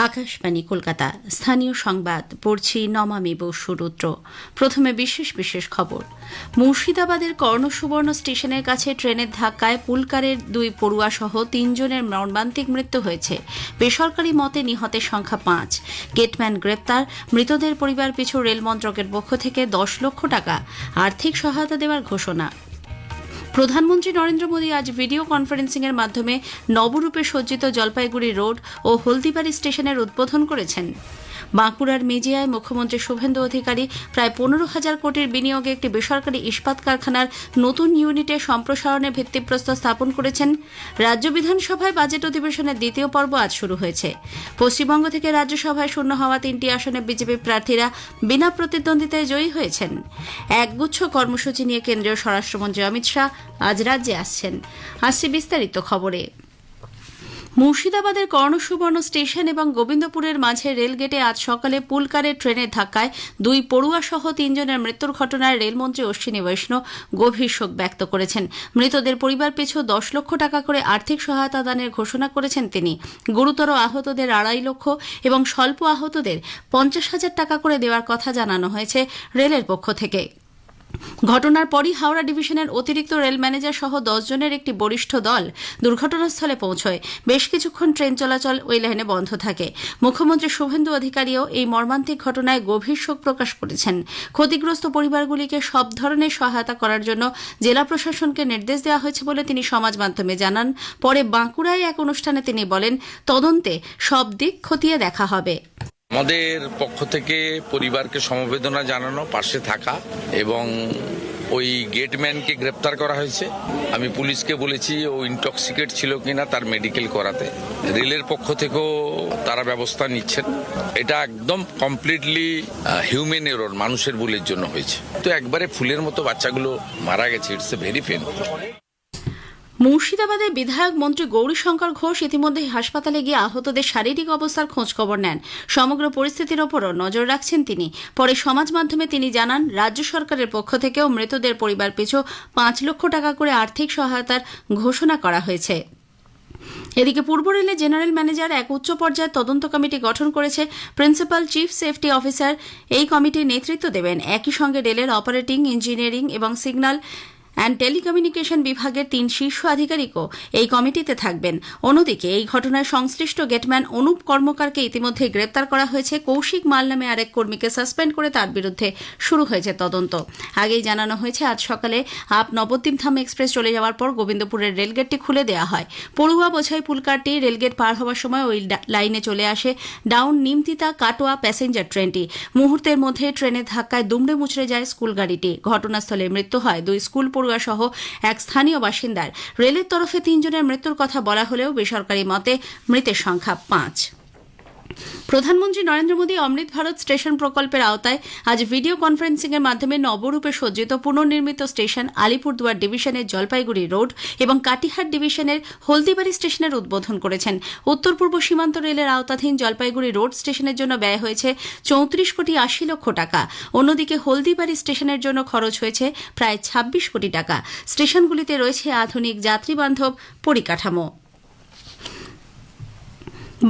আকাশবাণী কলকাতা স্থানীয় সংবাদ পড়ছি নমামি বসুরুদ্র। প্রথমে বিশেষ বিশেষ খবর। মুর্শিদাবাদের কর্ণসুবর্ণ স্টেশনের কাছে ট্রেনের ধাক্কায় পুলকারের 2 পড়ুয়া সহ 3 জনের মর্মান্তিক মৃত্যু হয়েছে। বেসরকারি মতে নিহতের সংখ্যা 5। গেটম্যান গ্রেপ্তার। মৃতদের পরিবার পিছু রেল মন্ত্রকের পক্ষ থেকে 10 লক্ষ টাকা আর্থিক সহায়তা দেওয়ার ঘোষণা। প্রধানমন্ত্রী নরেন্দ্র মোদী আজ ভিডিও কনফারেন্সিংয়ের মাধ্যমে নবরূপে সজ্জিত জলপাইগুড়ি রোড ও হলদিবাড়ি স্টেশনের উদ্বোধন করেছেন। বাঁকুড়ার মেজিয়ায় মুখ্যমন্ত্রী শুভেন্দু অধিকারী প্রায় 15,000 কোটির বিনিয়োগে একটি বেসরকারি ইস্পাত কারখানার নতুন ইউনিটের সম্প্রসারণের ভিত্তিপ্রস্তর স্থাপন করেছেন। রাজ্য বিধানসভায় বাজেট অধিবেশনের দ্বিতীয় পর্ব আজ শুরু হয়েছে। পশ্চিমবঙ্গ থেকে রাজ্যসভায় শূন্য হওয়া 3টি আসনে বিজেপি প্রার্থীরা বিনা প্রতিদ্বন্দ্বিতায় জয়ী হয়েছেন। একগুচ্ছ কর্মসূচি নিয়ে কেন্দ্রীয় স্বরাষ্ট্রমন্ত্রী অমিত শাহ আজ রাজ্যে আসছেন। আসছে বিস্তারিত খবরে। মুর্শিদাবাদের কর্ণসুবর্ণ স্টেশন এবং গোবিন্দপুরের মাঝে রেলগেটে আজ সকালে পুলকারের ট্রেনের ধাক্কায় 2 পড়ুয়া সহ 3 জনের মৃত্যুর ঘটনায় রেলমন্ত্রী অশ্বিনী বৈষ্ণব গভীর শোক ব্যক্ত করেছেন। মৃতদের পরিবার পিছু 10 লক্ষ টাকা করে আর্থিক সহায়তা দানের ঘোষণা করেছেন তিনি। গুরুতর আহতদের 2.5 লক্ষ এবং স্বল্প আহতদের 50,000 টাকা করে দেওয়ার কথা জানানো হয়েছে রেলের পক্ষ থেকে। ঘটনার পরই হাওড়া ডিভিশনের অতিরিক্ত রেল ম্যানেজার সহ 10 জনের একটি বরিষ্ঠ দল দুর্ঘটনাস্থলে পৌঁছয়। বেশ কিছুক্ষণ ট্রেন চলাচল ওই লাইনে বন্ধ থাকে। মুখ্যমন্ত্রী শুভেন্দু অধিকারীও এই মর্মান্তিক ঘটনায় গভীর শোক প্রকাশ করেছেন। ক্ষতিগ্রস্ত পরিবারগুলিকে সব ধরনের সহায়তা করার জন্য জেলা প্রশাসনকে নির্দেশ দেওয়া হয়েছে বলে তিনি সমাজ মাধ্যমে জানান। পরে বাঁকুড়ায় এক অনুষ্ঠানে তিনি বলেন, তদন্তে সব দিক খতিয়ে দেখা হবে। আমাদের পক্ষ থেকে পরিবারকে সমবেদনা জানানো, পাশে থাকা এবং ওই গেটম্যানকে গ্রেপ্তার করা হয়েছে। আমি পুলিশকে বলেছি ও ইনটক্সিকেট ছিল কিনা তার মেডিকেল করাতে। রেলের পক্ষ থেকেও তারা ব্যবস্থা নিচ্ছেন। এটা একদম কমপ্লিটলি হিউম্যান এরর, মানুষের ভুলের জন্য হয়েছে। তো একবারে ফুলের মতো বাচ্চাগুলো মারা গেছে। It's a very painful. মুর্শিদাবাদের বিধায়ক মন্ত্রী গৌরীশঙ্কর ঘোষ ইতিমধ্যে হাসপাতালে গিয়ে আহতদের শারীরিক অবস্থার খোঁজখবর নেন। সমগ্র পরিস্থিতির ওপরও নজর রাখছেন তিনি। পরে সমাজ মাধ্যমে তিনি জানান, রাজ্য সরকারের পক্ষ থেকেও মৃতদের পরিবার পিছু 5 লক্ষ টাকা করে আর্থিক সহায়তার ঘোষণা করা হয়েছে। এদিকে পূর্ব রেলের জেনারেল ম্যানেজার এক উচ্চ পর্যায়ের তদন্ত কমিটি গঠন করেছে। প্রিন্সিপাল চিফ সেফটি অফিসার এই কমিটির নেতৃত্ব দেবেন। একই সঙ্গে রেলের অপারেটিং, ইঞ্জিনিয়ারিং এবং সিগন্যাল অ্যান্ড টেলিকমিউনিকেশন বিভাগের 3 শীর্ষ আধিকারিকও এই কমিটিতে থাকবেন। অন্যদিকে এই ঘটনায় সংশ্লিষ্ট গেটম্যান অনুপ কর্মকারকে ইতিমধ্যে গ্রেপ্তার করা হয়েছে। কৌশিক মাল নামে আরেক কর্মীকে সাসপেন্ড করে তার বিরুদ্ধে শুরু হয়েছে তদন্ত। আগেই জানানো হয়েছে, আজ সকালে আপ নবদ্বীপ-ধাম এক্সপ্রেস চলে যাওয়ার পর গোবিন্দপুরের রেলগেটটি খুলে দেওয়া হয়। পড়ুয়া বোঝাই পুলকারটি রেলগেট পার হওয়ার সময় ওই লাইনে চলে আসে ডাউন নিমতিতা কাটোয়া প্যাসেঞ্জার ট্রেনটি। মুহূর্তের মধ্যে ট্রেনের ধাক্কায় দুমড়ে মুচড়ে যায় স্কুল গাড়িটি। ঘটনাস্থলে মৃত্যু হয় 2 স্কুল পড়ুয়া সহ এক স্থানীয় বাসিন্দার। রেলের তরফে 3 জনের মৃত্যুর কথা বলা হলেও বেসরকারি মতে মৃতের সংখ্যা 5। প্রধানমন্ত্রী নরেন্দ্র মোদী অমৃত ভারত স্টেশন প্রকল্পের আওতায় আজ ভিডিও কনফারেন্সিংয়ের মাধ্যমে নবরূপে সজ্জিত পুনর্নির্মিত স্টেশন আলিপুরদুয়ার ডিভিশনের জলপাইগুড়ি রোড এবং কাটিহাট ডিভিশনের হলদিবাড়ি স্টেশনের উদ্বোধন করেছেন। উত্তর পূর্ব সীমান্ত রেলের আওতাধীন জলপাইগুড়ি রোড স্টেশনের জন্য ব্যয় হয়েছে 34 কোটি 80 লক্ষ টাকা। অন্যদিকে হলদিবাড়ি স্টেশনের জন্য খরচ হয়েছে প্রায় 26 কোটি টাকা। স্টেশনগুলিতে রয়েছে আধুনিক যাত্রীবান্ধব পরিকাঠামো।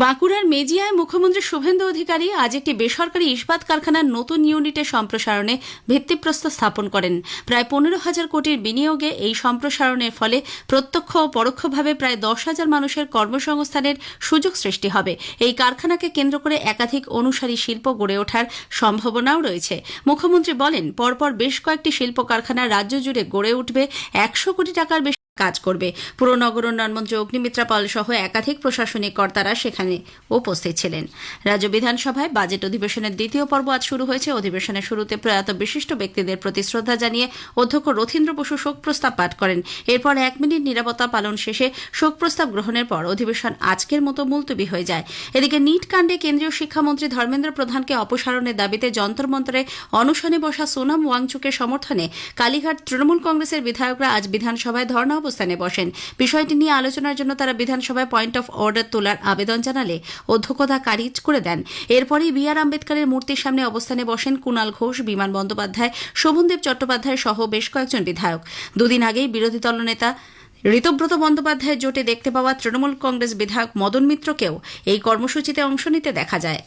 বাঁকুড়ার মেজিয়ায় মুখ্যমন্ত্রী শুভেন্দু অধিকারী আজ একটি বেসরকারি ইস্পাত কারখানার নতুন ইউনিটের সম্প্রসারণে ভিত্তিপ্রস্তর স্থাপন করেন। প্রায় 15,000 কোটির বিনিয়োগে এই সম্প্রসারণের ফলে প্রত্যক্ষ ও পরোক্ষভাবে প্রায় 10,000 মানুষের কর্মসংস্থানের সুযোগ সৃষ্টি হবে। এই কারখানাকে কেন্দ্র করে একাধিক অনুসারী শিল্প গড়ে ওঠার সম্ভাবনাও রয়েছে। মুখ্যমন্ত্রী বলেন, পরপর বেশ কয়েকটি শিল্প কারখানা রাজ্য জুড়ে গড়ে উঠবে, 100 কোটি টাকার বেশি কাজ করবে। পুরনগর উন্নয়নমন্ত্রী অগ্নিমিত্রা পাল সহ একাধিক প্রশাসনিক কর্তারা সেখানে উপস্থিত ছিলেন। রাজ্য বিধানসভায় বাজেট অধিবেশনের দ্বিতীয় পর্ব আজ শুরু হয়েছে। অধিবেশনের শুরুতে প্রয়াত বিশিষ্ট ব্যক্তিদের প্রতি শ্রদ্ধা জানিয়ে অধ্যক্ষ রথীন্দ্র বসু শোক প্রস্তাব পাঠ করেন। এরপর 1 মিনিট নীরবতা পালন শেষে শোক প্রস্তাব গ্রহণের পর অধিবেশন আজকের মতো মুলতবি হয়ে যায়। এদিকে নিট কাণ্ডে কেন্দ্রীয় শিক্ষামন্ত্রী ধর্মেন্দ্র প্রধানকে অপসারণের দাবিতে যন্তর মন্তরে অনশনে বসা সোনাম ওয়াংচুকের সমর্থনে কালীঘাট তৃণমূল কংগ্রেসের বিধায়করা আজ বিধানসভায় ধর্ণা অবস্থানে বসেন। বিষয়টি নিয়ে আলোচনার জন্য তারা বিধানসভায় পয়েন্ট অফ অর্ডার তোলার আবেদন জানালে অধ্যক্ষ তা খারিজ করে দেন। এরপরই বি.আর. আম্বেদকরের মূর্তির সামনে অবস্থানে বসেন কুণাল ঘোষ, বিমান বন্দ্যোপাধ্যায়, শোভনদেব চট্টোপাধ্যায় সহ বেশ কয়েকজন বিধায়ক। দুদিন আগেই বিরোধী দলনেতা ঋতব্রত বন্দ্যোপাধ্যায়ের জোটে দেখতে পাওয়া তৃণমূল কংগ্রেস বিধায়ক মদন মিত্রকেও এই কর্মসূচিতে অংশ নিতে দেখা যায়।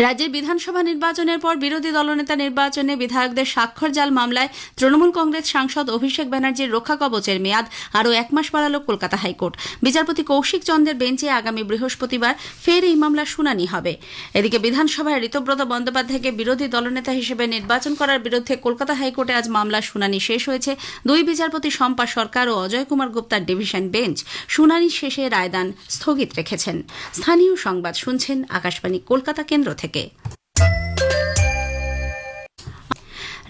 রাজ্যের বিধানসভা নির্বাচনের পর বিরোধী দলনেতা নির্বাচনে বিধায়কদের স্বাক্ষর জাল মামলায় তৃণমূল কংগ্রেস সাংসদ অভিষেক ব্যানার্জির রক্ষা কবচের মেয়াদ আরও 1 মাস বাড়াল কলকাতা হাইকোর্ট। বিচারপতি কৌশিক চন্দ্রের বেঞ্চে আগামী বৃহস্পতিবার ফের এই মামলার শুনানি হবে। এদিকে বিধানসভায় ঋতব্রত বন্দ্যোপাধ্যায়কে বিরোধী দলনেতা হিসেবে নির্বাচন করার বিরুদ্ধে কলকাতা হাইকোর্টে আজ মামলার শুনানি শেষ হয়েছে। 2 বিচারপতি শম্পা সরকার ও অজয় কুমার গুপ্তার ডিভিশন বেঞ্চ শুনানি শেষে রায়দান স্থগিত রেখেছেন। স্থানীয় সংবাদ শুনছেন আকাশবাণী কলকাতা কেন্দ্র থেকে।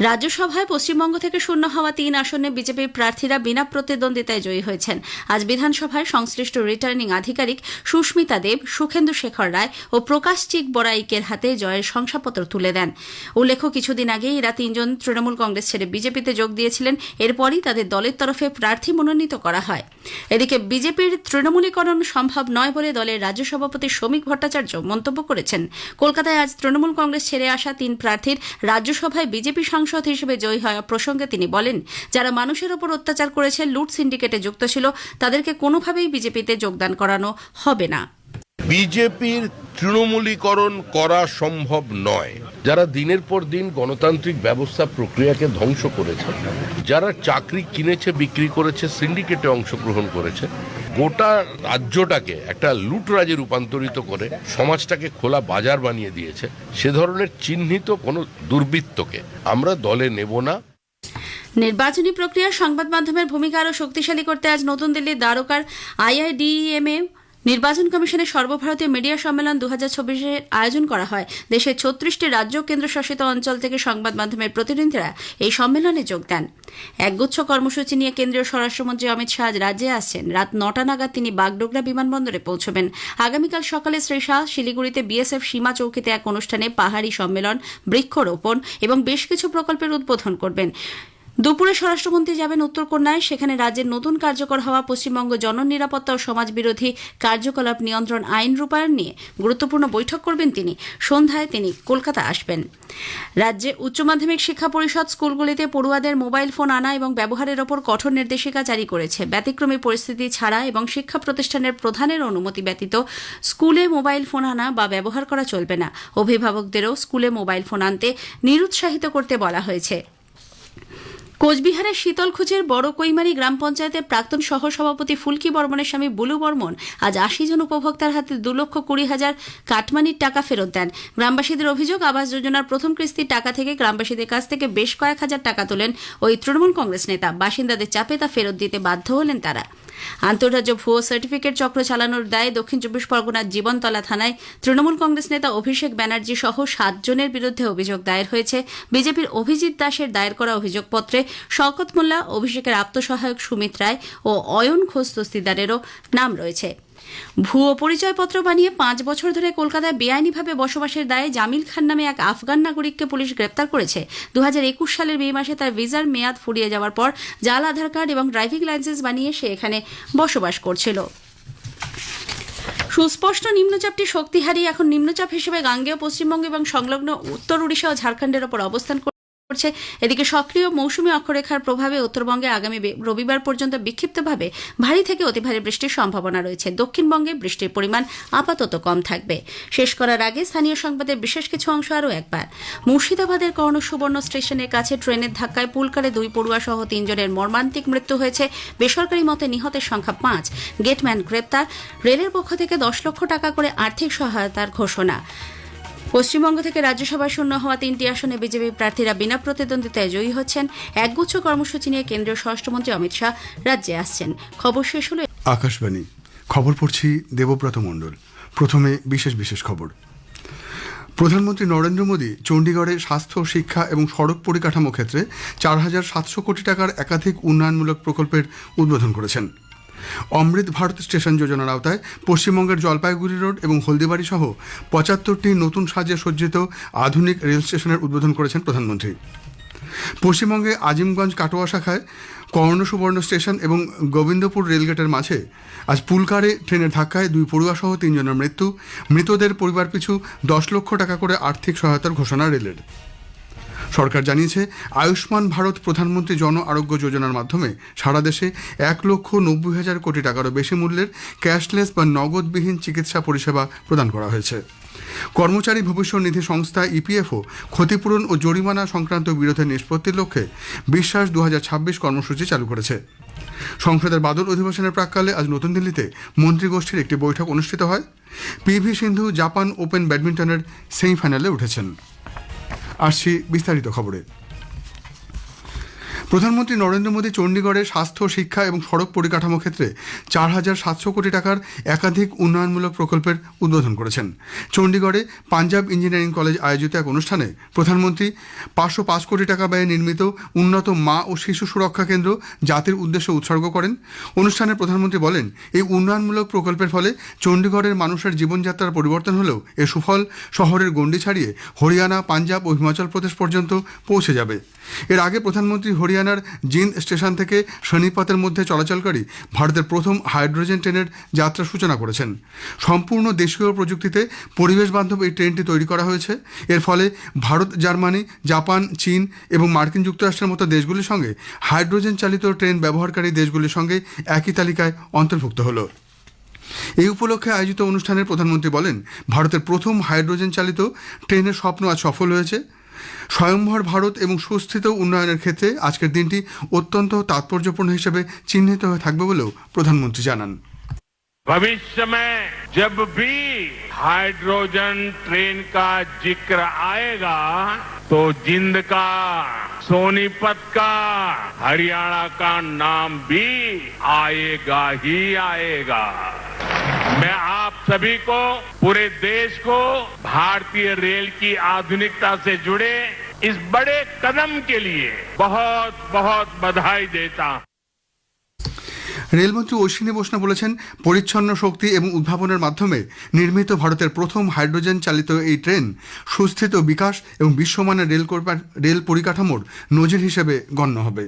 রাজ্যসভায় পশ্চিমবঙ্গ থেকে শূন্য হওয়া 3 আসনে বিজেপির প্রার্থীরা বিনা প্রতিদ্বন্দ্বিতায় জয়ী হয়েছেন। আজ বিধানসভায় সংশ্লিষ্ট রিটার্নিং আধিকারিক সুস্মিতা দেব, সুখেন্দু শেখর রায় ও প্রকাশ চিক বড়াইকের হাতে জয়ের শংসাপত্র তুলে দেন। উল্লেখ্য, কিছুদিন আগে এরা 3 জন তৃণমূল কংগ্রেস ছেড়ে বিজেপিতে যোগ দিয়েছিলেন। এরপরই তাদের দলের তরফে প্রার্থী মনোনীত করা হয়। এদিকে বিজেপির তৃণমূলীকরণ সম্ভব নয় বলে দলের রাজ্য সভাপতি শ্রমিক ভট্টাচার্য মন্তব্য করেছেন। কলকাতায় আজ তৃণমূল কংগ্রেস ছেড়ে আসা 3 প্রার্থীর রাজ্যসভায় বিজেপি সাংসদ হিসেবে জয়ী হওয়া প্রসঙ্গে তিনি বলেন, যারা মানুষের ওপর অত্যাচার করেছে, লুট সিন্ডিকেটে যুক্ত ছিল, তাদেরকে কোনোভাবেই বিজেপিতে যোগদান করানো হবে না। বিজেপির তৃণমূলীকরণ করা সম্ভব নয়। যারা দিনের পর দিন গণতান্ত্রিক ব্যবস্থা প্রক্রিয়াকে ধ্বংস করেছে, যারা চাকরি কিনেছে, বিক্রি করেছে, সিন্ডিকেটে অংশগ্রহণ করেছে, গোটা রাজ্যটাকে একটা লুটরাজে রূপান্তরিত করে সমাজটাকে খোলা বাজার বানিয়ে দিয়েছে, সে ধরনের চিহ্নিত কোনো দুর্বৃত্তকে আমরা দলে নেব না। নির্বাচনী প্রক্রিয়া সংবাদ মাধ্যমের ভূমিকা আরও শক্তিশালী করতে আজ নতুন দিল্লির দ্বারকার IIDEM নির্বাচন কমিশনের সর্বভারতীয় মিডিয়া সম্মেলন 2024-এর আয়োজন করা হয়। দেশের 36টি রাজ্য কেন্দ্রশাসিত অঞ্চল থেকে সংবাদ মাধ্যমের প্রতিনিধিরা এই সম্মেলনে যোগ দেন। একগুচ্ছ কর্মসূচি নিয়ে কেন্দ্রীয় স্বরাষ্ট্রমন্ত্রী অমিত শাহ আজ রাজ্যে আসছেন। রাত 9টা নাগাদ তিনি বাগডোগরা বিমানবন্দরে পৌঁছবেন। আগামীকাল সকালে শ্রী শাহ শিলিগুড়িতে BSF সীমা চৌকিতে এক অনুষ্ঠানে পাহাড়ি সম্মেলন, বৃক্ষরোপণ এবং বেশ কিছু প্রকল্পের উদ্বোধন করবেন। দুপুরে স্বরাষ্ট্রমন্ত্রী যাবেন উত্তরকন্যায়। সেখানে রাজ্যের নতুন কার্যকর হওয়া পশ্চিমবঙ্গ জননিরাপত্তা ও সমাজবিরোধী কার্যকলাপ নিয়ন্ত্রণ আইন রূপায়ণ নিয়ে গুরুত্বপূর্ণ বৈঠক করবেন তিনি। সন্ধ্যায় তিনি কলকাতা আসবেন। রাজ্যে উচ্চ মাধ্যমিক শিক্ষা পরিষদ স্কুলগুলিতে পড়ুয়াদের মোবাইল ফোন আনা এবং ব্যবহারের ওপর কঠোর নির্দেশিকা জারি করেছে। ব্যতিক্রমী পরিস্থিতি ছাড়া এবং শিক্ষা প্রতিষ্ঠানের প্রধানের অনুমতি ব্যতীত স্কুলে মোবাইল ফোন আনা বা ব্যবহার করা চলবে না। অভিভাবকদেরও স্কুলে মোবাইল ফোন আনতে নিরুৎসাহিত করতে বলা হয়েছে। কোচবিহারের শীতলকুচির বড় কৈমারি গ্রাম পঞ্চায়েতের প্রাক্তন সহসভাপতি ফুলকি বর্মনের স্বামী বুলু বর্মন আজ 80 জন উপভোক্তার হাতে 2,20,000 কাটমানির টাকা ফেরত দেন। গ্রামবাসীদের অভিযোগ, আবাস যোজনার প্রথম কিস্তির টাকা থেকে গ্রামবাসীদের কাছ থেকে বেশ কয়েক হাজার টাকা তোলেন ওই তৃণমূল কংগ্রেস নেতা। বাসিন্দাদের চাপে তা ফেরত দিতে বাধ্য হলেন তারা। আন্তঃরাজ্য ভুয়ো সার্টিফিকেট চক্র চালানোর দায়ে দক্ষিণ 24 পরগনার জীবনতলা থানায় তৃণমূল কংগ্রেস নেতা অভিষেক ব্যানার্জি সহ 7 জনের বিরুদ্ধে অভিযোগ দায়ের হয়েছে। বিজেপির অভিজিৎ দাসের দায়ের করা অভিযোগপত্রে শওকত মোল্লা, অভিষেকের আপ্তসহায়ক সুমিত রায় ও অয়ন ঘোষ দস্তিদারেরও নাম রয়েছে। ভুয়ো পরিচয়পত্র বানিয়ে 5 বছর ধরে কলকাতায় বেআইনিভাবে বসবাসের দায়ে জামিল খান নামে এক আফগান নাগরিককে পুলিশ গ্রেপ্তার করেছে। 2021 সালের মে মাসে তার ভিসার মেয়াদ ফুরিয়ে যাওয়ার পর জাল আধার কার্ড এবং ড্রাইভিং লাইসেন্স বানিয়ে সে এখানে বসবাস করছিল। সুস্পষ্ট নিম্নচাপটি শক্তি হারিয়ে এখন নিম্নচাপ হিসেবে গাঙ্গেয় পশ্চিমবঙ্গ এবং সংলগ্ন উত্তর ওড়িশা ও ঝাড়খণ্ডের ওপর অবস্থান করছে। এদিকে সক্রিয় মৌসুমী অক্ষরেখার প্রভাবে উত্তরবঙ্গে আগামী রবিবার পর্যন্ত বিক্ষিপ্তভাবে ভারী থেকে অতি ভারী বৃষ্টির সম্ভাবনা রয়েছে। দক্ষিণবঙ্গে বৃষ্টির পরিমাণ আপাতত কম থাকবে। শেষ করার আগে স্থানীয় সংবাদের বিশেষ কিছু অংশ আরও একবার। মুর্শিদাবাদের কর্ণ সুবর্ণ স্টেশনের কাছে ট্রেনের ধাক্কায় পুলকারে 2 পড়ুয়া সহ 3 জনের মর্মান্তিক মৃত্যু হয়েছে। বেসরকারি মতে নিহতের সংখ্যা 5। গেটম্যান গ্রেপ্তার। রেলের পক্ষ থেকে 10 লক্ষ টাকা করে আর্থিক সহায়তার ঘোষণা। পশ্চিমবঙ্গ থেকে রাজ্যসভায় শূন্য হওয়া 3টি আসনে বিজেপি প্রার্থীরা বিনা প্রতিদ্বন্দ্বিতায় জয়ী হচ্ছেন। একগুচ্ছ কর্মসূচি নিয়ে কেন্দ্রীয় স্বরাষ্ট্রমন্ত্রী অমিত শাহ রাজ্যে আসছেন। খবর শেষ হলো। আকাশবাণী খবর পড়ছি দেবব্রত মণ্ডল। প্রথমে বিশেষ খবর। প্রধানমন্ত্রী নরেন্দ্র মোদী চণ্ডীগড়ে স্বাস্থ্য, শিক্ষা এবং সড়ক পরিকাঠামো ক্ষেত্রে 4700 কোটি টাকার একাধিক উন্নয়নমূলক প্রকল্পের উদ্বোধন করেছেন। অমৃত ভারত স্টেশন যোজনার আওতায় পশ্চিমবঙ্গের জলপাইগুড়ি রোড এবং হলদিবাড়ি সহ 75টি নতুন সাজে সজ্জিত আধুনিক রেল স্টেশনের উদ্বোধন করেছেন প্রধানমন্ত্রী। পশ্চিমবঙ্গে আজিমগঞ্জ কাটোয়া শাখায় কর্ণ সুবর্ণ স্টেশন এবং গোবিন্দপুর রেলগেটের মাঝে আজ পুলকারে ট্রেনের ধাক্কায় 2 পড়ুয়া সহ 3 জনের মৃত্যু। মৃতদের পরিবার পিছু 10 লক্ষ টাকা করে আর্থিক সহায়তার ঘোষণা রেলের। সরকার জানিয়েছে, আয়ুষ্মান ভারত প্রধানমন্ত্রী জন আরোগ্য যোজনার মাধ্যমে সারা দেশে 1,90,000 কোটি টাকারও বেশি মূল্যের ক্যাশলেস বা নগদবিহীন চিকিৎসা পরিষেবা প্রদান করা হয়েছে। কর্মচারী ভবিষ্যৎ নিধি সংস্থা ইপিএফও ক্ষতিপূরণ ও জরিমানা সংক্রান্ত বিরোধের নিষ্পত্তির লক্ষ্যে বিশ্বাস 2026 কর্মসূচি চালু করেছে। সংসদের বাদল অধিবেশনের প্রাক্কালে আজ নতুন দিল্লিতে মন্ত্রীগোষ্ঠীর একটি বৈঠক অনুষ্ঠিত হয়। পিভি সিন্ধু জাপান ওপেন ব্যাডমিন্টনের সেমিফাইনালে উঠেছেন। আসছি বিস্তারিত খবরে। প্রধানমন্ত্রী নরেন্দ্র মোদী চণ্ডীগড়ে স্বাস্থ্য, শিক্ষা এবং সড়ক পরিকাঠামো ক্ষেত্রে 4,700 কোটি টাকার একাধিক উন্নয়নমূলক প্রকল্পের উদ্বোধন করেছেন। চণ্ডীগড়ে পাঞ্জাব ইঞ্জিনিয়ারিং কলেজ আয়োজিত এক অনুষ্ঠানে প্রধানমন্ত্রী 505 কোটি টাকা ব্যয়ে নির্মিত উন্নত মা ও শিশু সুরক্ষা কেন্দ্র জাতির উদ্দেশ্যে উৎসর্গ করেন। অনুষ্ঠানে প্রধানমন্ত্রী বলেন, এই উন্নয়নমূলক প্রকল্পের ফলে চণ্ডীগড়ের মানুষের জীবনযাত্রার পরিবর্তন হলেও এর সুফল শহরের গণ্ডি ছাড়িয়ে হরিয়ানা, পাঞ্জাব ও হিমাচল প্রদেশ পর্যন্ত পৌঁছে যাবে। এর আগে প্রধানমন্ত্রী হরিয়ানার জিন্দ স্টেশন থেকে শনিপথের মধ্যে চলাচলকারী ভারতের প্রথম হাইড্রোজেন ট্রেনের যাত্রা সূচনা করেছেন। সম্পূর্ণ দেশীয় প্রযুক্তিতে পরিবেশ বান্ধব এই ট্রেনটি তৈরি করা হয়েছে। এর ফলে ভারত, জার্মানি, জাপান, চীন এবং মার্কিন যুক্তরাষ্ট্রের মতো দেশগুলির সঙ্গে হাইড্রোজেন চালিত ট্রেন ব্যবহারকারী দেশগুলির সঙ্গে একই তালিকায় অন্তর্ভুক্ত হলো। এই উপলক্ষে আয়োজিত অনুষ্ঠানে প্রধানমন্ত্রী বলেন, ভারতের প্রথম হাইড্রোজেন চালিত ট্রেনের স্বপ্ন আজ সফল হয়েছে। স্বয়ংভর ভারত এবং সুস্থিত উন্নয়নের ক্ষেত্রে আজকের দিনটি অত্যন্ত তাৎপর্যপূর্ণ হিসেবে চিহ্নিত হয়ে থাকবে বলেও প্রধানমন্ত্রী জানান। भविष्य में जब भी हाइड्रोजन ट्रेन का जिक्र आएगा तो जिंद का, सोनीपत का, हरियाणा का नाम भी आएगा ही आएगा। मैं आप सभी को, पूरे देश को भारतीय रेल की आधुनिकता से जुड़े इस बड़े कदम के लिए बहुत बहुत बधाई देता हूं। রেলমন্ত্রী অশ্বিনী বৈষ্ণব বলেছেন, পরিচ্ছন্ন শক্তি এবং উদ্ভাবনের মাধ্যমে নির্মিত ভারতের প্রথম হাইড্রোজেন চালিত এই ট্রেন সুস্থিত বিকাশ এবং বিশ্বমানের রেল পরিকাঠামোর নজির হিসেবে গণ্য হবে।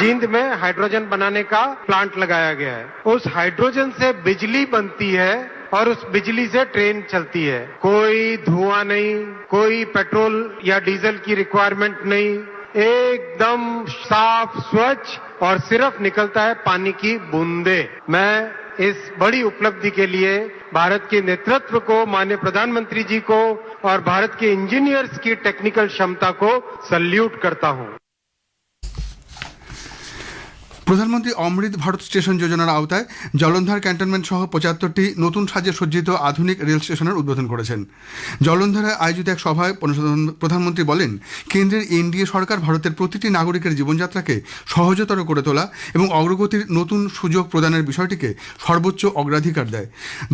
जींद में हाइड्रोजन बनाने का प्लांट लगाया गया है। उस हाइड्रोजन से बिजली बनती है और उस बिजली से ट्रेन चलती है। कोई धुआं नहीं, कोई पेट्रोल या डीजल की रिक्वायरमेंट नहीं, एकदम साफ, स्वच्छ और सिर्फ निकलता है पानी की बूंदे। मैं इस बड़ी उपलब्धि के लिए भारत के नेतृत्व को, माननीय प्रधानमंत्री जी को और भारत के इंजीनियर्स की टेक्निकल क्षमता को सल्यूट करता हूं। প্রধানমন্ত্রী অমৃত ভারত স্টেশন যোজনার আওতায় জলন্ধর ক্যান্টনমেন্ট সহ 75টি নতুন সাজে সজ্জিত আধুনিক রেল স্টেশনের উদ্বোধন করেছেন। জলন্ধরে আয়োজিত এক সভায় প্রধানমন্ত্রী বলেন, কেন্দ্রের এনডিএ সরকার ভারতের প্রতিটি নাগরিকের জীবনযাত্রাকে সহজতর করে তোলা এবং অগ্রগতির নতুন সুযোগ প্রদানের বিষয়টিকে সর্বোচ্চ অগ্রাধিকার দেয়।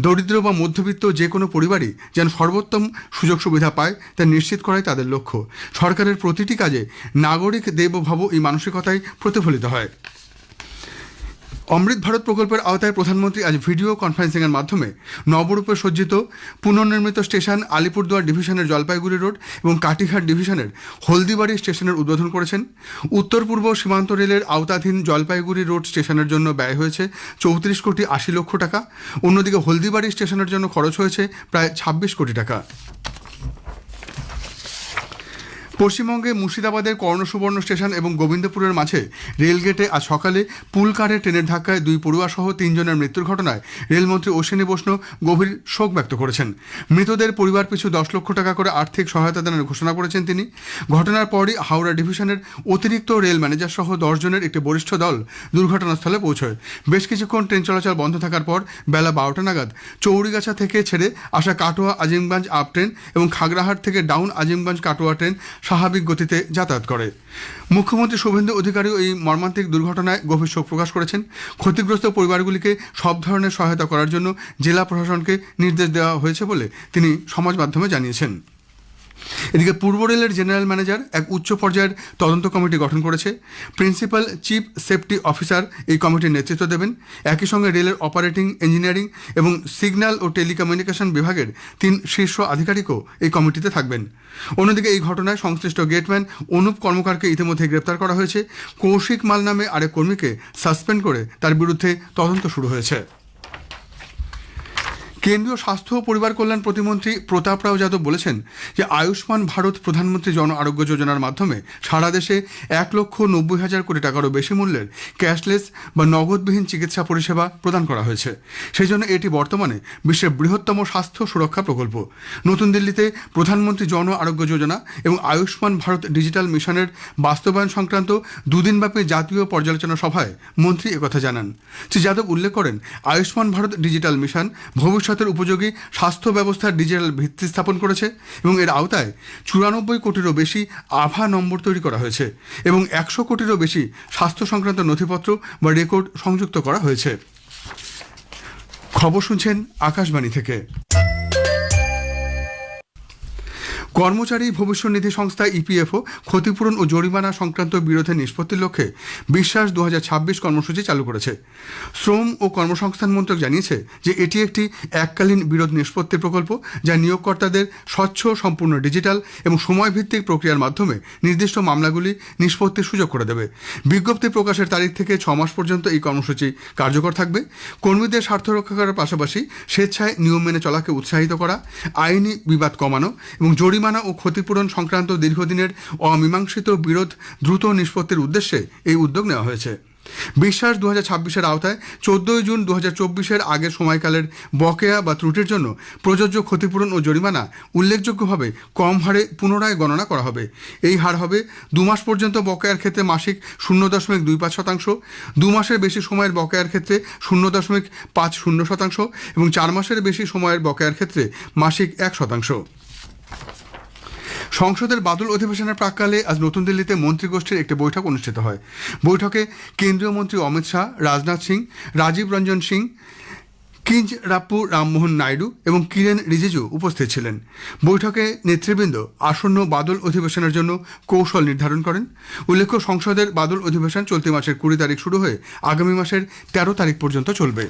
দরিদ্র বা মধ্যবিত্ত যে কোনো পরিবারই যেন সর্বোত্তম সুযোগ সুবিধা পায় তা নিশ্চিত করাই তাদের লক্ষ্য। সরকারের প্রতিটি কাজে নাগরিক দেব ভব এই মানসিকতাই প্রতিফলিত হয়। অমৃত ভারত প্রকল্পের আওতায় প্রধানমন্ত্রী আজ ভিডিও কনফারেন্সিংয়ের মাধ্যমে নবরূপে সজ্জিত পুনর্নির্মিত স্টেশন আলিপুরদুয়ার ডিভিশনের জলপাইগুড়ি রোড এবং কাটিহাট ডিভিশনের হলদিবাড়ি স্টেশনের উদ্বোধন করেছেন। উত্তর পূর্ব সীমান্ত রেলের আওতাধীন জলপাইগুড়ি রোড স্টেশনের জন্য ব্যয় হয়েছে 34,80 লক্ষ টাকা। অন্যদিকে হলদিবাড়ি স্টেশনের জন্য খরচ হয়েছে প্রায় 26 কোটি টাকা। পশ্চিমবঙ্গে মুর্শিদাবাদের কর্ণসুবর্ণ স্টেশন এবং গোবিন্দপুরের মাঝে রেলগেটে আজ সকালে পুলকারে ট্রেনের ধাক্কায় 2 পড়ুয়া সহ 3 জনের মৃত্যুর ঘটনায় রেলমন্ত্রী অশ্বিনী বৈষ্ণব গভীর শোক ব্যক্ত করেছেন। মৃতদের পরিবার পিছু 10 লক্ষ টাকা করে আর্থিক সহায়তা দানের ঘোষণা করেছেন তিনি। ঘটনার পরই হাওড়া ডিভিশনের অতিরিক্ত রেল ম্যানেজার সহ 10 জনের একটি বরিষ্ঠ দল দুর্ঘটনাস্থলে পৌঁছয়। বেশ কিছুক্ষণ ট্রেন চলাচল বন্ধ থাকার পর বেলা 12টা নাগাদ চৌরিগাছা থেকে ছেড়ে আসা কাটোয়া আজিমগঞ্জ আপ ট্রেন এবং খাগড়াহাট থেকে ডাউন আজিমগঞ্জ কাটোয়া ট্রেন স্বাভাবিক গতিতে যাতায়াত করে। মুখ্যমন্ত্রী শুভেন্দু অধিকারী এই মর্মান্তিক দুর্ঘটনায় গভীর শোক প্রকাশ করেছেন। ক্ষতিগ্রস্ত পরিবারগুলিকে সব ধরনের সহায়তা করার জন্য জেলা প্রশাসনকে নির্দেশ দেওয়া হয়েছে বলে তিনি সমাজ মাধ্যমে জানিয়েছেন। এদিকে পূর্ব রেলের জেনারেল ম্যানেজার এক উচ্চ পর্যায়ের তদন্ত কমিটি গঠন করেছে। প্রিন্সিপাল চিফ সেফটি অফিসার এই কমিটির নেতৃত্ব দেবেন। একই সঙ্গে রেলের অপারেটিং, ইঞ্জিনিয়ারিং এবং সিগন্যাল ও টেলিকমিউনিকেশন বিভাগের 3 শীর্ষ আধিকারিকও এই কমিটিতে থাকবেন। অন্যদিকে এই ঘটনায় সংশ্লিষ্ট গেটম্যান অনুপ কর্মকারকে ইতিমধ্যে গ্রেপ্তার করা হয়েছে। কৌশিক মাল নামে আরেক কর্মীকে সাসপেন্ড করে তার বিরুদ্ধে তদন্ত শুরু হয়েছে। কেন্দ্রীয় স্বাস্থ্য ও পরিবার কল্যাণ প্রতিমন্ত্রী প্রতাপ রাও যাদব বলেছেন যে আয়ুষ্মান ভারত প্রধানমন্ত্রী জন আরোগ্য যোজনার মাধ্যমে সারা দেশে 1,90,000 কোটি টাকারও বেশি মূল্যের ক্যাশলেস বা নগদবিহীন চিকিৎসা পরিষেবা প্রদান করা হয়েছে। সেই জন্য এটি বর্তমানে বিশ্বের বৃহত্তম স্বাস্থ্য সুরক্ষা প্রকল্প। নতুন দিল্লিতে প্রধানমন্ত্রী জন আরোগ্য যোজনা এবং আয়ুষ্মান ভারত ডিজিটাল মিশনের বাস্তবায়ন সংক্রান্ত দুদিনব্যাপী জাতীয় পর্যালোচনা সভায় মন্ত্রী একথা জানান। শ্রী যাদব উল্লেখ করেন, আয়ুষ্মান ভারত ডিজিটাল মিশন ভবিষ্যতের উপযোগী স্বাস্থ্য ব্যবস্থার ডিজিটাল ভিত্তি স্থাপন করেছে এবং এর আওতায় 94 কোটিরও বেশি আভা নম্বর তৈরি করা হয়েছে এবং 100 কোটিরও বেশি স্বাস্থ্য সংক্রান্ত নথিপত্র বা রেকর্ড সংযুক্ত করা হয়েছে। খবর শুনছেন আকাশবাণী থেকে। কর্মচারী ভবিষ্যনিধি সংস্থা ইপিএফও ক্ষতিপূরণ ও জরিমানা সংক্রান্ত বিরোধের নিষ্পত্তির লক্ষ্যে বিশ্বাস 2026 কর্মসূচি চালু করেছে। শ্রম ও কর্মসংস্থান মন্ত্রক জানিয়েছে যে এটি একটি এককালীন বিরোধ নিষ্পত্তির প্রকল্প যা নিয়োগকর্তাদের স্বচ্ছ, সম্পূর্ণ ডিজিটাল এবং সময়ভিত্তিক প্রক্রিয়ার মাধ্যমে নির্দিষ্ট মামলাগুলি নিষ্পত্তির সুযোগ করে দেবে। বিজ্ঞপ্তি প্রকাশের তারিখ থেকে 6 মাস পর্যন্ত এই কর্মসূচি কার্যকর থাকবে। কর্মীদের স্বার্থ রক্ষা করার পাশাপাশি স্বেচ্ছায় নিয়ম মেনে চলাকে উৎসাহিত করা, আইনি বিবাদ কমানো এবং জরিমানা ও ক্ষতিপূরণ সংক্রান্ত দীর্ঘদিনের অমীমাংসিত বিরোধ দ্রুত নিষ্পত্তির উদ্দেশ্যে এই উদ্যোগ নেওয়া হয়েছে। বিশ্বাস 2026-এর আওতায় 14 জুন 2024-এর আগের সময়কালের বকেয়া বা ত্রুটির জন্য প্রযোজ্য ক্ষতিপূরণ ও জরিমানা উল্লেখযোগ্যভাবে কম হারে পুনরায় গণনা করা হবে। এই হার হবে 2 মাস পর্যন্ত বকেয়ার ক্ষেত্রে মাসিক 0.25%, 2 মাসের বেশি সময়ের বকেয়ার ক্ষেত্রে 0.50% এবং 4 মাসের বেশি সময়ের বকেয়ার ক্ষেত্রে মাসিক 1%। সংসদের বাদল অধিবেশনের প্রাক্কালে আজ নতুন দিল্লিতে মন্ত্রীগোষ্ঠীর একটি বৈঠক অনুষ্ঠিত হয়। বৈঠকে কেন্দ্রীয় মন্ত্রী অমিত শাহ, রাজনাথ সিং, রাজীব রঞ্জন সিং, কিঞ্জরাপ্পু রামমোহন নাইডু এবং কিরেন রিজিজু উপস্থিত ছিলেন। বৈঠকে নেতৃবৃন্দ আসন্ন বাদল অধিবেশনের জন্য কৌশল নির্ধারণ করেন। উল্লেখ্য, সংসদের বাদল অধিবেশন চলতি মাসের 20 তারিখ শুরু হয়ে আগামী মাসের 13 তারিখ পর্যন্ত চলবে।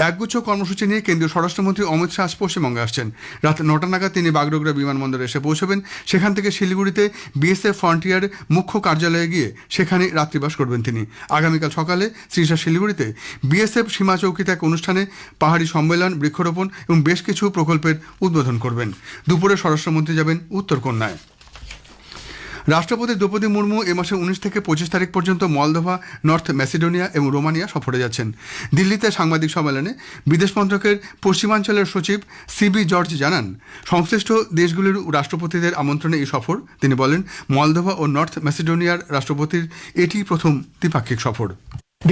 একগুচ্ছ কর্মসূচি নিয়ে কেন্দ্রীয় স্বরাষ্ট্রমন্ত্রী অমিত শাহ পশ্চিমবঙ্গে আসছেন। রাত 9টা নাগাদ তিনি বাগডোগরা বিমানবন্দরে এসে পৌঁছবেন। সেখান থেকে শিলিগুড়িতে বিএসএফ ফ্রন্টিয়ার মুখ্য কার্যালয়ে গিয়ে সেখানে রাত্রিবাস করবেন তিনি। আগামীকাল সকালে শ্রীশা শিলিগুড়িতে বিএসএফ সীমা চৌকিতে এক অনুষ্ঠানে পাহাড়ি সম্মেলন, বৃক্ষরোপণ এবং বেশ কিছু প্রকল্পের উদ্বোধন করবেন। দুপুরে স্বরাষ্ট্রমন্ত্রী যাবেন উত্তরকন্যায়। রাষ্ট্রপতি দ্রৌপদী মুর্মু এ মাসের 19 থেকে 25 তারিখ পর্যন্ত মলদোভা, নর্থ ম্যাসিডোনিয়া এবং রোমানিয়া সফরে যাচ্ছেন। দিল্লিতে সাংবাদিক সম্মেলনে বিদেশ মন্ত্রকের পশ্চিমাঞ্চলের সচিব সিবি জর্জ জানান, সংশ্লিষ্ট দেশগুলির রাষ্ট্রপতিদের আমন্ত্রণে এই সফর। তিনি বলেন, মলদোভা ও নর্থ ম্যাসিডোনিয়ার রাষ্ট্রপতির এটি প্রথম দ্বিপাক্ষিক সফর।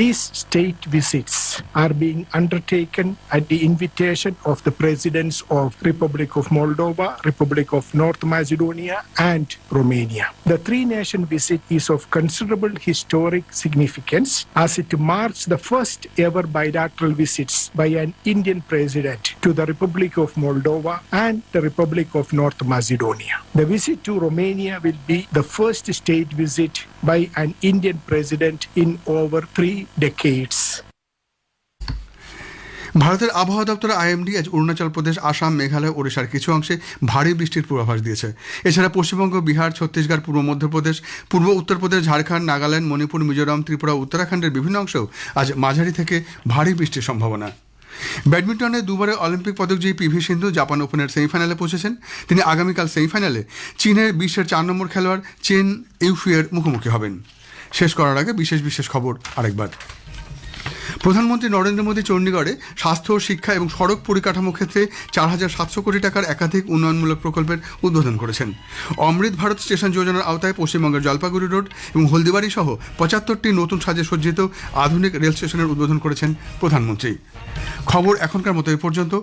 These state visits are being undertaken at the invitation of the presidents of Republic of Moldova, Republic of North Macedonia and Romania. The three-nation visit is of considerable historic significance as it marks the first ever bilateral visits by an Indian president to the Republic of Moldova and the Republic of North Macedonia. The visit to Romania will be the first state visit by an Indian president in over 3 decades. ভারতের আবহাওয়া দপ্তর IMD আজ অরুণাচল প্রদেশ, আসাম, মেঘালয়, ওড়িশার কিছু অংশে ভারী বৃষ্টির পূর্বাভাস দিয়েছে। এছাড়া পশ্চিমবঙ্গ, বিহার, ছত্তিশগড়, পূর্ব মধ্যপ্রদেশ, পূর্ব উত্তরপ্রদেশ, ঝাড়খণ্ড, নাগাল্যান্ড, মণিপুর, মিজোরাম, ত্রিপুরা, উত্তরাখণ্ডের বিভিন্ন অংশেও আজ মাঝারি থেকে ভারী বৃষ্টির সম্ভাবনা। ব্যাডমিন্টনে দুবারের অলিম্পিক পদকজয়ী পিভি সিন্ধু জাপান ওপেনের সেমিফাইনালে পৌঁছেছেন। তিনি আগামীকাল সেমিফাইনালে চীনের বিশ্বের 4 নম্বর খেলোয়াড় চেন ইউফুয়ের মুখোমুখি হবেন। শেষ করার আগে বিশেষ খবর আরেকবার। প্রধানমন্ত্রী নরেন্দ্র মোদী চণ্ডীগড়ে স্বাস্থ্য, শিক্ষা এবং সড়ক পরিকাঠামো ক্ষেত্রে 4,700 কোটি টাকার একাধিক উন্নয়নমূলক প্রকল্পের উদ্বোধন করেছেন। অমৃত ভারত স্টেশন যোজনার আওতায় পশ্চিমবঙ্গের জলপাইগুড়ি রোড এবং হলদিবাড়ি সহ 75টি নতুন সাজে সজ্জিত আধুনিক রেল স্টেশনের উদ্বোধন করেছেন প্রধানমন্ত্রী। খবর এখনকার মতো এ পর্যন্ত।